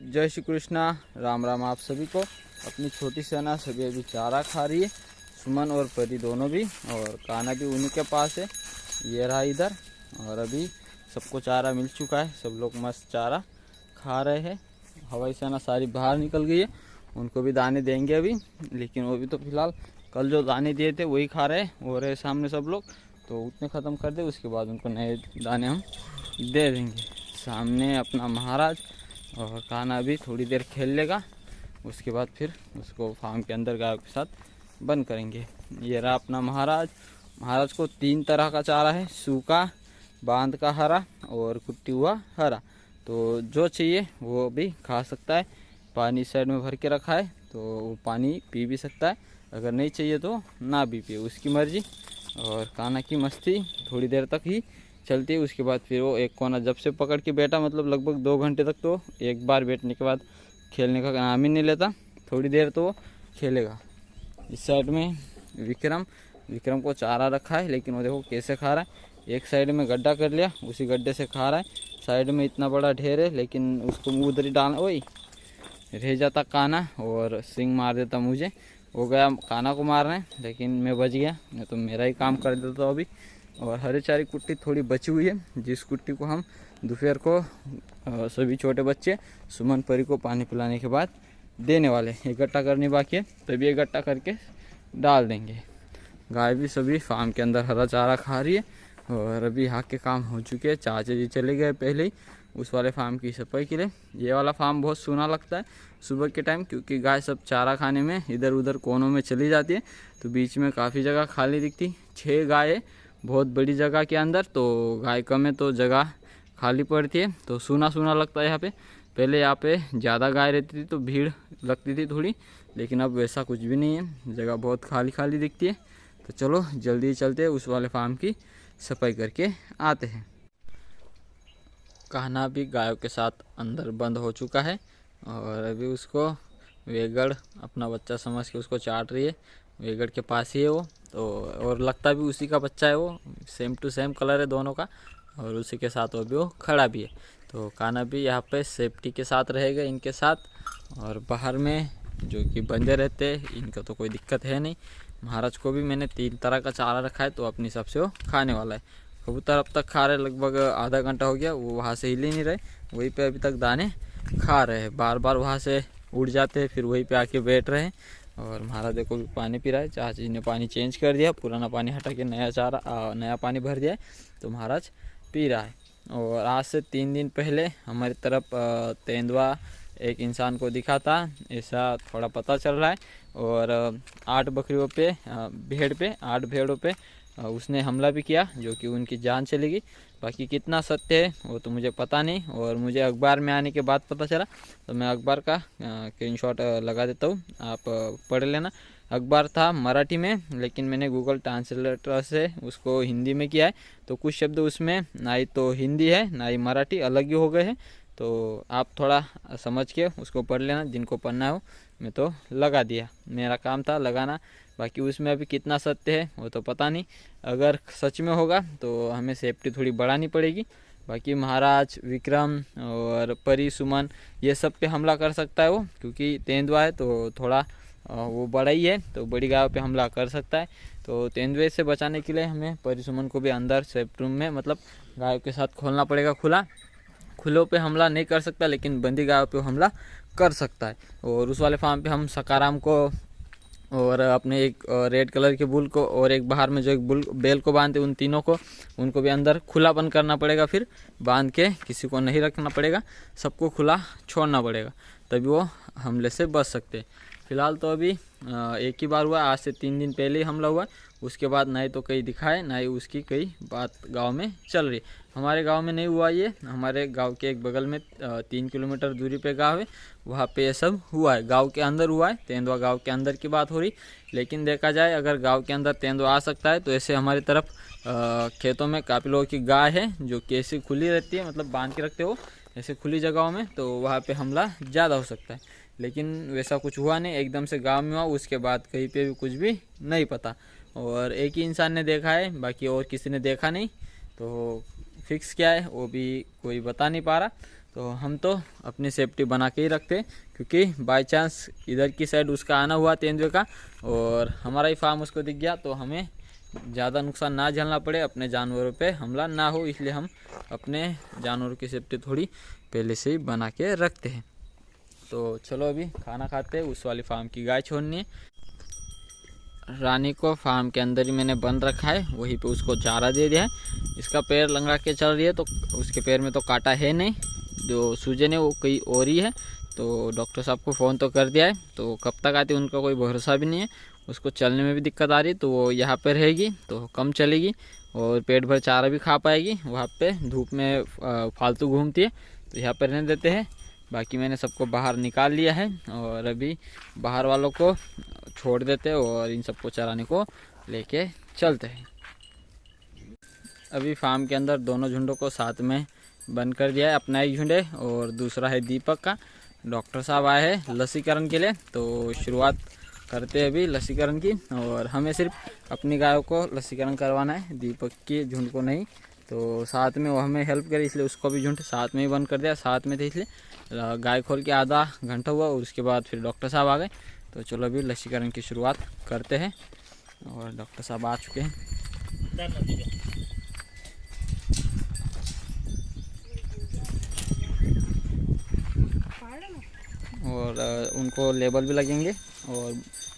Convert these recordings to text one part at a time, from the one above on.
जय श्री कृष्णा। राम राम आप सभी को। अपनी छोटी सेना सभी अभी चारा खा रही है, सुमन और परी दोनों भी, और कान्हा भी उन्हीं के पास है। ये रहा इधर। और अभी सबको चारा मिल चुका है, सब लोग मस्त चारा खा रहे हैं। हवाई सेना सारी बाहर निकल गई है, उनको भी दाने देंगे अभी, लेकिन वो भी तो फिलहाल कल जो दाने दिए थे वही खा रहे हैं। वो रहे सामने सब लोग, तो उतने ख़त्म कर दे, उसके बाद उनको नए दाने हम दे देंगे। सामने अपना महाराज और कान्हा भी थोड़ी देर खेल लेगा, उसके बाद फिर उसको फार्म के अंदर गायों के साथ बंद करेंगे। ये रहा अपना महाराज। महाराज को 3 तरह का चारा है, सूखा, बांध का हरा और कुट्टी हुआ हरा। तो जो चाहिए वो भी खा सकता है। पानी साइड में भर के रखा है, तो वो पानी पी भी सकता है। अगर नहीं चाहिए तो ना भी पिए, उसकी मर्जी। और कान्हा की मस्ती थोड़ी देर तक ही चलती है, उसके बाद फिर वो एक कोना जब से पकड़ के बैठा, मतलब लगभग 2 घंटे तक तो एक बार बैठने के बाद खेलने का नाम ही नहीं लेता। थोड़ी देर तो वो खेलेगा। इस साइड में विक्रम को चारा रखा है, लेकिन वो देखो कैसे खा रहा है। एक साइड में गड्ढा कर लिया, उसी गड्ढे से खा रहा है। साइड में इतना बड़ा ढेर है, लेकिन उसको मुँह उधर ही डालना, वही रह जाता कान्हा और सिंग मार देता मुझे। वो गया कान्हा को मारने, लेकिन मैं बच गया, नहीं तो मेरा ही काम कर देता अभी। और हरी चारी कुट्टी थोड़ी बची हुई है, जिस कुट्टी को हम दोपहर को सभी छोटे बच्चे सुमन परी को पानी पिलाने के बाद देने वाले। इकट्ठा करनी बाकी है, तभी इकट्ठा करके डाल देंगे। गाय भी सभी फार्म के अंदर हरा चारा खा रही है। और अभी यहाँ के काम हो चुके हैं, चाचा जी चले गए पहले ही उस वाले फार्म की सफाई के लिए। ये वाला फार्म बहुत सूना लगता है सुबह के टाइम, क्योंकि गाय सब चारा खाने में इधर उधर कोनों में चली जाती है, तो बीच में काफ़ी जगह खाली दिखती। 6 गाय बहुत बड़ी जगह के अंदर, तो गाय कम है तो जगह खाली पड़ती है, तो सूना सूना लगता है यहाँ पे। पहले यहाँ पे ज़्यादा गाय रहती थी तो भीड़ लगती थी थोड़ी, लेकिन अब वैसा कुछ भी नहीं है, जगह बहुत खाली खाली दिखती है। तो चलो जल्दी चलते हैं, उस वाले फार्म की सफाई करके आते हैं। कान्हा भी गायों के साथ अंदर बंद हो चुका है, और अभी उसको वेगड़ अपना बच्चा समझ के उसको चाट रही है। वेगड़ के पास ही है वो, तो और लगता भी उसी का बच्चा है वो, सेम टू सेम कलर है दोनों का, और उसी के साथ वो खड़ा भी है। तो कान्हा भी यहाँ पे सेफ्टी के साथ रहेगा इनके साथ। और बाहर में जो कि बंदे रहते हैं, इनका तो कोई दिक्कत है नहीं। महाराज को भी मैंने 3 तरह का चारा रखा है, तो अपने हिसाब से वो खाने वाला है। कबूतर अब तक खा रहे, लगभग आधा घंटा हो गया, वो वहाँ से हिल ही नहीं रहे, वहीं पे अभी तक दाने खा रहे हैं। बार बार वहाँ से उड़ जाते हैं, फिर वहीं पे आके बैठ रहे हैं। और महाराज देखो भी पानी पी रहा है। चाची ने पानी चेंज कर दिया, पुराना पानी हटा के नया पानी भर दिया है, तो महाराज पी रहा है। और आज से 3 दिन पहले हमारी तरफ तेंदुआ एक इंसान को दिखा था, ऐसा थोड़ा पता चल रहा है। और 8 बकरियों पे 8 भेड़ों पे उसने हमला भी किया, जो कि उनकी जान चली गई। बाकी कितना सत्य है वो तो मुझे पता नहीं, और मुझे अखबार में आने के बाद पता चला, तो मैं अखबार का स्क्रीनशॉट लगा देता हूँ, आप पढ़ लेना। अखबार था मराठी में, लेकिन मैंने गूगल ट्रांसलेटर से उसको हिंदी में किया है, तो कुछ शब्द उसमें ना ही तो हिंदी है ना ही मराठी, अलग ही हो गए हैं। तो आप थोड़ा समझ के उसको पढ़ लेना, जिनको पढ़ना हो। मैं तो लगा दिया, मेरा काम था लगाना। बाकी उसमें अभी कितना सत्य है वो तो पता नहीं, अगर सच में होगा तो हमें सेफ्टी थोड़ी बढ़ानी पड़ेगी। बाकी महाराज, विक्रम और परी, सुमन, ये सब पे हमला कर सकता है वो, क्योंकि तेंदुआ है तो थोड़ा वो बड़ा ही है, तो बड़ी गायों पे हमला कर सकता है। तो तेंदुए से बचाने के लिए हमें परी सुमन को भी अंदर सेफ्टी रूम में, मतलब गायों के साथ खोलना पड़ेगा। खुलों पे हमला नहीं कर सकता, लेकिन बंदी गायों पे हमला कर सकता है। और उस वाले फार्म पे हम सकाराम को और अपने एक रेड कलर के बुल को, और एक बाहर में जो एक बुल बेल को बांधते, उन तीनों को, उनको भी अंदर खुलापन करना पड़ेगा। फिर बांध के किसी को नहीं रखना पड़ेगा, सबको खुला छोड़ना पड़ेगा, तभी वो हमले से बच सकते हैं। फिलहाल तो अभी एक ही बार हुआ, आज से 3 दिन पहले ही हमला हुआ। उसके बाद ना ही तो कहीं दिखाए, ना ही उसकी कई बात गांव में चल रही। हमारे गांव में नहीं हुआ ये, हमारे गांव के एक बगल में 3 किलोमीटर दूरी पे गांव है, वहाँ पे ये सब हुआ है। गांव के अंदर हुआ है, तेंदुआ गांव के अंदर की बात हो रही। लेकिन देखा जाए, अगर गांव के अंदर तेंदुआ आ सकता है, तो ऐसे हमारी तरफ खेतों में काफ़ी लोगों की गाय है जो कि ऐसी खुली रहती है, मतलब बांध के रखते हो ऐसे खुली जगहों में, तो वहाँ पे हमला ज़्यादा हो सकता है। लेकिन वैसा कुछ हुआ नहीं, एकदम से गांव में हुआ, उसके बाद कहीं पे भी कुछ भी नहीं पता। और एक ही इंसान ने देखा है, बाकी और किसी ने देखा नहीं, तो फिक्स क्या है वो भी कोई बता नहीं पा रहा। तो हम तो अपनी सेफ्टी बना के ही रखते, क्योंकि बाय चांस इधर की साइड उसका आना हुआ तेंदुए का और हमारा ही फार्म उसको दिख गया तो हमें ज़्यादा नुकसान ना झेलना पड़े, अपने जानवरों पे हमला ना हो, इसलिए हम अपने जानवरों की सेफ्टी थोड़ी पहले से ही बना के रखते हैं। तो चलो अभी खाना खाते हैं। उस वाली फार्म की गाय छोड़नी है। रानी को फार्म के अंदर ही मैंने बंद रखा है, वहीं पे उसको चारा दे दिया है। इसका पैर लंगड़ा के चल रही है तो उसके पैर में तो कांटा है नहीं, जो सूजन है वो कहीं और ही है। तो डॉक्टर साहब को फ़ोन तो कर दिया है, तो कब तक आती उनका कोई भरोसा भी नहीं है। उसको चलने में भी दिक्कत आ रही, तो वो यहाँ पर रहेगी तो कम चलेगी और पेट भर चारा भी खा पाएगी। वहाँ पे धूप में फालतू घूमती है तो यहाँ पर रहने देते हैं। बाकी मैंने सबको बाहर निकाल लिया है और अभी बाहर वालों को छोड़ देते हैं और इन सबको चराने को लेके चलते हैं। अभी फार्म के अंदर दोनों झुंडों को साथ में बंद कर दिया है। अपना एक झुंड है और दूसरा है दीपक का। डॉक्टर साहब आए हैं लसीकरण के लिए, तो शुरुआत करते हैं अभी लसीकरण की। और हमें सिर्फ अपनी गायों को लसीकरण करवाना है, दीपक की झुंड को नहीं। तो साथ में वो हमें हेल्प करे, इसलिए उसको भी झुंड साथ में ही बंद कर दिया। साथ में थे इसलिए गाय खोल के आधा घंटा हुआ और उसके बाद फिर डॉक्टर साहब आ गए। तो चलो अभी लसीकरण की शुरुआत करते हैं और डॉक्टर साहब आ चुके हैं। और उनको लेबल भी लगेंगे और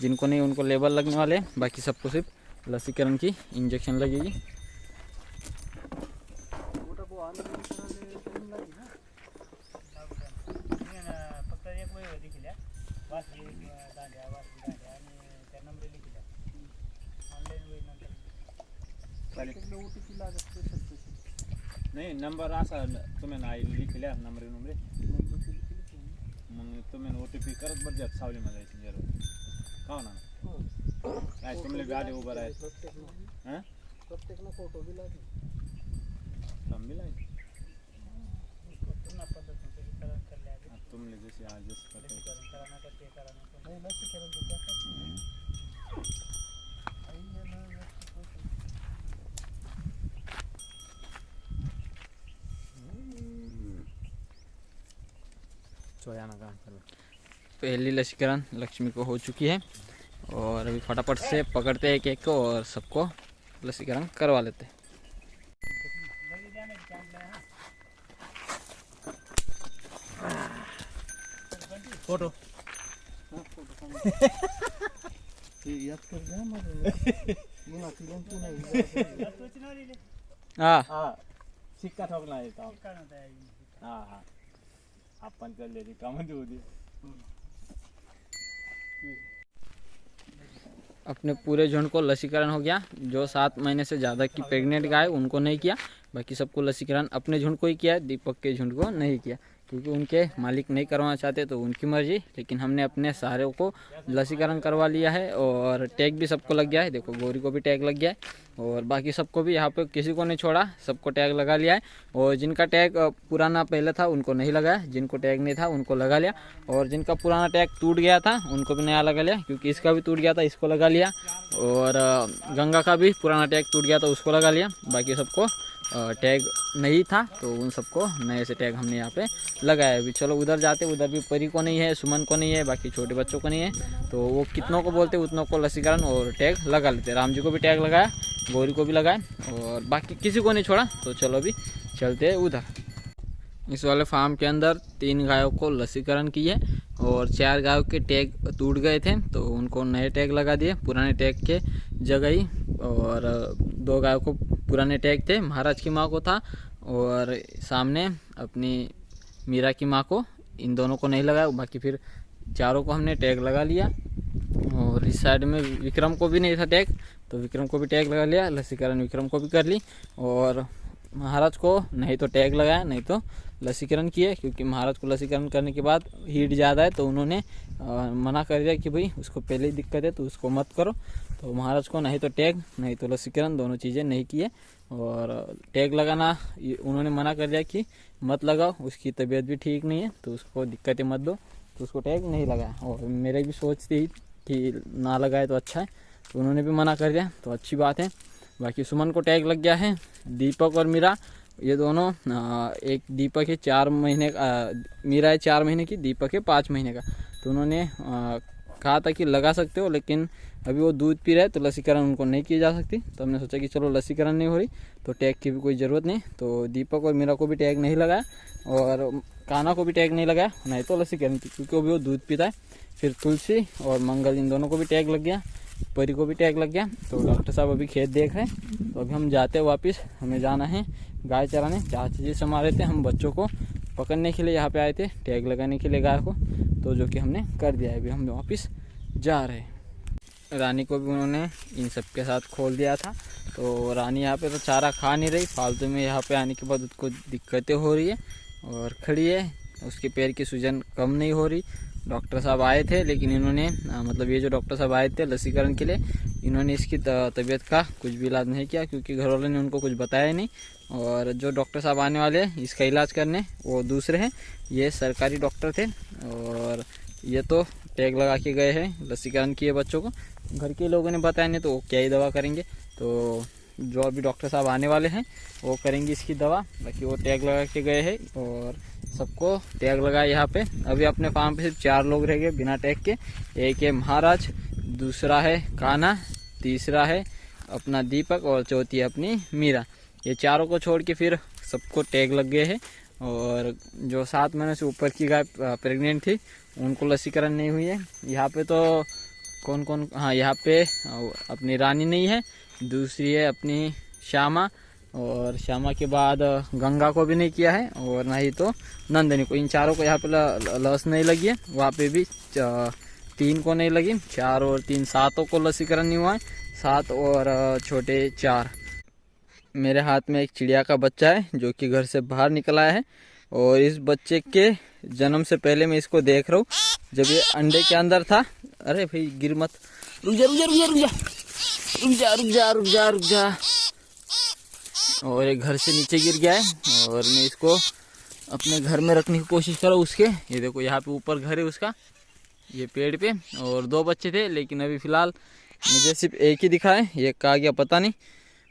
जिनको नहीं उनको लेबल लगने वाले हैं, बाकी सबको सिर्फ लसीकरण की इंजेक्शन लगेगी। नाही नंबर असा तुम्ही नाही लिखल्या नंबर मग तुम्ही OTP करत बघ जात सावली मध्ये जरूर का ना काय तुमले गाडी उभा आहे हां प्रत्येकना फोटो भी लागे हम भी लागे पुन्हा पद्धत कर लिया तुमने जैसे आज जैसे कराना का ते कराना नहीं लसीकरण तो क्या पहली लसीकरण लक्ष्मी को हो चुकी है और अभी फटाफट से पकड़ते हैं एक को और सबको लसीकरण करवा लेते हैं। फोटो हाँ शिक्का ठोकना है हाँ हाँ अपन कर ले काम होती अपने पूरे झुंड को लसीकरण हो गया। जो 7 महीने से ज़्यादा की प्रेग्नेंट गाय उनको नहीं किया, बाकी सबको लसीकरण अपने झुंड को ही किया है, दीपक के झुंड को नहीं किया क्योंकि उनके मालिक नहीं करवाना चाहते तो उनकी मर्जी। लेकिन हमने अपने सारे को लसीकरण करवा लिया है और टैग भी सबको लग गया है। देखो गौरी को भी टैग लग गया है और बाकी सबको भी, यहाँ पे किसी को नहीं छोड़ा, सबको टैग लगा लिया है। और जिनका टैग पुराना पहले था उनको नहीं लगाया, जिनको टैग नहीं था उनको लगा लिया। और जिनका पुराना टैग टूट गया था उनको भी नया लगा लिया, क्योंकि इसका भी टूट गया था इसको लगा लिया। और गंगा का भी पुराना टैग टूट गया था उसको लगा लिया। बाकी सबको टैग नहीं था तो उन सबको नए से टैग हमने यहाँ पे लगाया। अभी चलो उधर जाते, उधर भी परी को नहीं है, सुमन को नहीं है, बाकी छोटे बच्चों को नहीं है, तो वो कितनों को बोलते उतनों को लसीकरण और टैग लगा लेते। राम जी को भी टैग लगाया, गौरी को भी लगाया और बाकी किसी को नहीं छोड़ा। तो चलो अभी चलते हैं उधर। इस वाले फार्म के अंदर 3 गायों को लसीकरण किए और 4 गायों के टैग टूट गए थे तो उनको नए टैग लगा दिए पुराने टैग के जगह ही। और 2 गायों को पुराने टैग थे, महाराज की माँ को था और सामने अपनी मीरा की माँ को, इन दोनों को नहीं लगाया। बाकी फिर चारों को हमने टैग लगा लिया। और इस साइड में विक्रम को भी नहीं था टैग तो विक्रम को भी टैग लगा लिया, लसीकरण विक्रम को भी कर ली। और महाराज को नहीं तो टैग लगाया नहीं तो लसीकरण किए, क्योंकि महाराज को लसीकरण करने के बाद हीट ज़्यादा है तो उन्होंने मना कर दिया कि भाई उसको पहले ही दिक्कत है तो उसको मत करो। तो महाराज को नहीं तो टैग नहीं तो लसीकरण दोनों चीज़ें नहीं किए। और टैग लगाना उन्होंने मना कर दिया कि मत लगाओ, उसकी तबीयत भी ठीक नहीं है तो उसको दिक्कतें मत दो, तो उसको टैग नहीं लगाया। और मेरे भी सोच थी कि ना लगाए तो अच्छा है, तो उन्होंने भी मना कर दिया तो अच्छी बात है। बाकी सुमन को टैग लग गया है, दीपक और मीरा ये दोनों एक दीपक है 4 महीने का, मीरा है 4 महीने की, दीपक है 5 महीने का। तो उन्होंने कहा था कि लगा सकते हो, लेकिन अभी वो दूध पी रहे हैं तो लसीकरण उनको नहीं की जा सकती। तो हमने सोचा कि चलो लसीकरण नहीं हो रही तो टैग की भी कोई ज़रूरत नहीं। तो दीपक और मीरा को भी टैग नहीं लगाया और कान्हा को भी टैग नहीं लगाया, नहीं तो लसीकरण थी क्योंकि वो दूध पीता है। फिर तुलसी और मंगल इन दोनों को भी टैग लग गया, परी को भी टैग लग गया। तो डॉक्टर साहब अभी खेत देख रहे हैं। तो अभी हम जाते हैं वापस, हमें जाना है गाय चराने। चाचा जी संभाल रहे थे, हम बच्चों को पकड़ने के लिए यहाँ पे आए थे, टैग लगाने के लिए गाय को, तो जो कि हमने कर दिया है। अभी हम वापस जा रहे हैं। रानी को भी उन्होंने इन सब के साथ खोल दिया था। तो रानी यहाँ पे तो चारा खा नहीं रही, फालतू में यहाँ पे आने के बाद उसको दिक्कतें हो रही है और खड़ी है। उसके पैर की सूजन कम नहीं हो रही। डॉक्टर साहब आए थे, लेकिन इन्होंने मतलब ये जो डॉक्टर साहब आए थे लसीकरण के लिए, इन्होंने इसकी तबीयत का कुछ भी इलाज नहीं किया क्योंकि घर वालों ने उनको कुछ बताया नहीं। और जो डॉक्टर साहब आने वाले हैं इसका इलाज करने वो दूसरे हैं, ये सरकारी डॉक्टर थे। और ये तो टैग लगा के गए हैं, लसीकरण किए बच्चों को, घर के लोगों ने बताया नहीं तो वो क्या ही दवा करेंगे। तो जो अभी डॉक्टर साहब आने वाले हैं वो करेंगे इसकी दवा, बाकी वो टैग लगा के गए हैं और सबको टैग लगाया यहाँ पे। अभी अपने फार्म पे सिर्फ 4 लोग रह गए बिना टैग के। एक है महाराज, दूसरा है कान्हा, तीसरा है अपना दीपक और चौथी है अपनी मीरा। ये चारों को छोड़ के फिर सबको टैग लग गए हैं। और जो 7 महीने से ऊपर की गाय प्रेग्नेंट थी उनको लसीकरण नहीं हुई है। यहाँ पे तो कौन कौन, हाँ यहाँ पे अपनी रानी नहीं है, दूसरी है अपनी श्यामा, और श्यामा के बाद गंगा को भी नहीं किया है और ना ही तो नंदिनी को। इन चारों को यहाँ पे लस नहीं लगी है। वहाँ पे भी 3 को नहीं लगी, 4 और 3 7 को लसीकरण नहीं हुआ है, 7 और छोटे 4। मेरे हाथ में एक चिड़िया का बच्चा है जो कि घर से बाहर निकल आया है। और इस बच्चे के जन्म से पहले मैं इसको देख रहा हूँ, जब ये अंडे के अंदर था। अरे भाई गिर मत, रुक जा रुक जा रुक जा रुक जा रुक जा रुक जा रुक जा रुक जा। और एक घर से नीचे गिर गया है और मैं इसको अपने घर में रखने की कोशिश कर रहा हूँ उसके। ये देखो यहाँ पे ऊपर घर है उसका, ये पेड़ पे। और 2 बच्चे थे, लेकिन अभी फ़िलहाल मुझे सिर्फ एक ही दिखा है, ये कहाँ गया पता नहीं।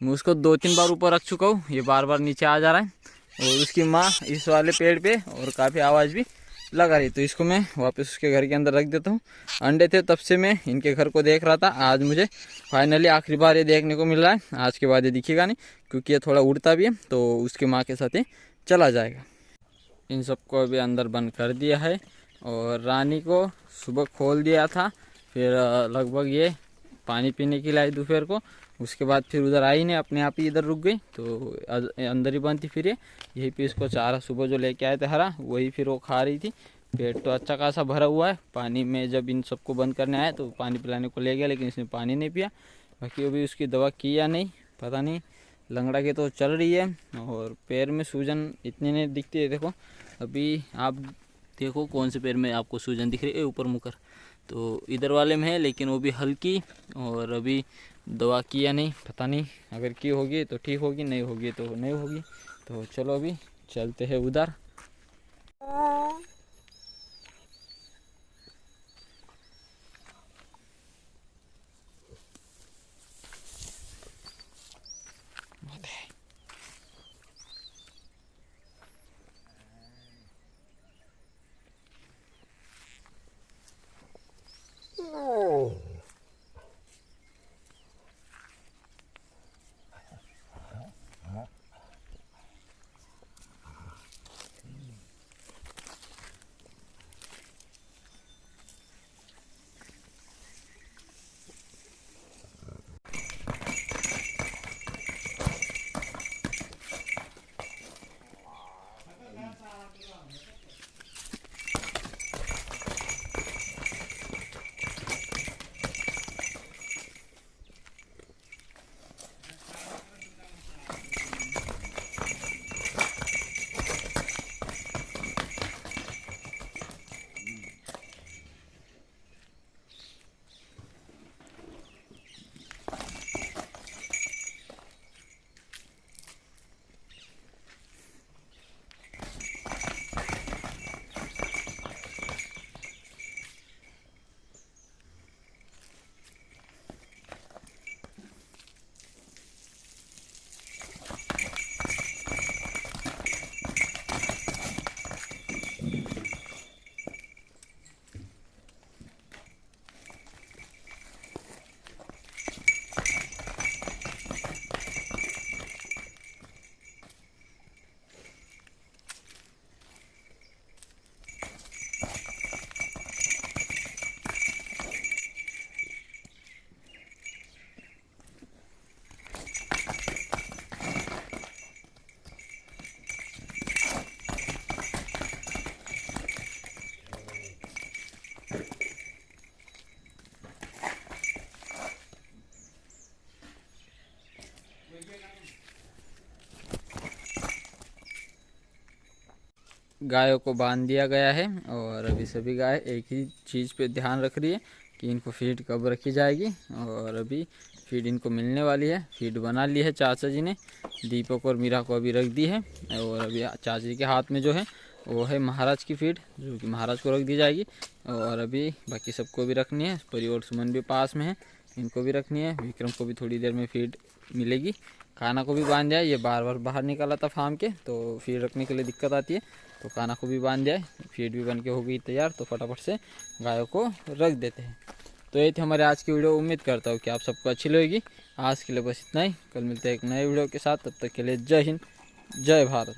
मैं उसको 2-3 बार ऊपर रख चुका हूँ, ये बार बार नीचे आ जा रहा है। और उसकी माँ इस वाले पेड़ पे और काफ़ी आवाज़ भी लगा रही। तो इसको मैं वापस उसके घर के अंदर रख देता हूँ। अंडे थे तब से मैं इनके घर को देख रहा था, आज मुझे फाइनली आखिरी बार ये देखने को मिल रहा है। आज के बाद ये दिखेगा नहीं क्योंकि ये थोड़ा उड़ता भी है, तो उसकी माँ के साथ ही चला जाएगा। इन सबको अभी अंदर बंद कर दिया है और रानी को सुबह खोल दिया था। फिर लगभग ये पानी पीने के लिए आई दोपहर को, उसके बाद फिर उधर आई नहीं, अपने आप ही इधर रुक गई। तो अंदर ही बंद थी। फिर ये यहीं पे इसको चारा सुबह जो लेके आए थे हरा, वही फिर वो खा रही थी। पेट तो अच्छा खासा भरा हुआ है। पानी में जब इन सबको बंद करने आया तो पानी पिलाने को ले गया, लेकिन इसने पानी नहीं पिया। बाकी अभी उसकी दवा की या नहीं पता नहीं। लंगड़ा के तो चल रही है और पैर में सूजन इतनी नहीं दिखती है। देखो अभी आप देखो कौन से पैर में आपको सूजन दिख रही है, ऊपर मुकर तो इधर वाले में है, लेकिन वो भी हल्की। और अभी दवा की या नहीं पता नहीं, अगर की होगी तो ठीक होगी, नहीं होगी तो नहीं होगी। तो चलो अभी चलते हैं उधर। गायों को बांध दिया गया है और अभी सभी गाय एक ही चीज़ पे ध्यान रख रही है कि इनको फीड कब रखी जाएगी। और अभी फीड इनको मिलने वाली है। फीड बना ली है चाचा जी ने, दीपक और मीरा को अभी रख दी है। और अभी चाचा जी के हाथ में जो है वो है महाराज की फीड, जो कि महाराज को रख दी जाएगी। और अभी बाकी सबको भी रखनी है। परी और सुमन भी पास में है, इनको भी रखनी है। विक्रम को भी थोड़ी देर में फीड मिलेगी। खाना को भी बांध दिया है, ये बार बार बाहर निकला था फार्म के, तो फीड रखने के लिए दिक्कत आती है। तो खाना को भी बांध दिया है, फीड भी बन के हो गई तैयार। तो फटाफट से गायों को रख देते हैं। तो ये थी हमारे आज की वीडियो। उम्मीद करता हूँ कि आप सबको अच्छी लगेगी। आज के लिए बस इतना ही। कल मिलते हैं एक नए वीडियो के साथ। तब तक के लिए जय हिंद, जय भारत।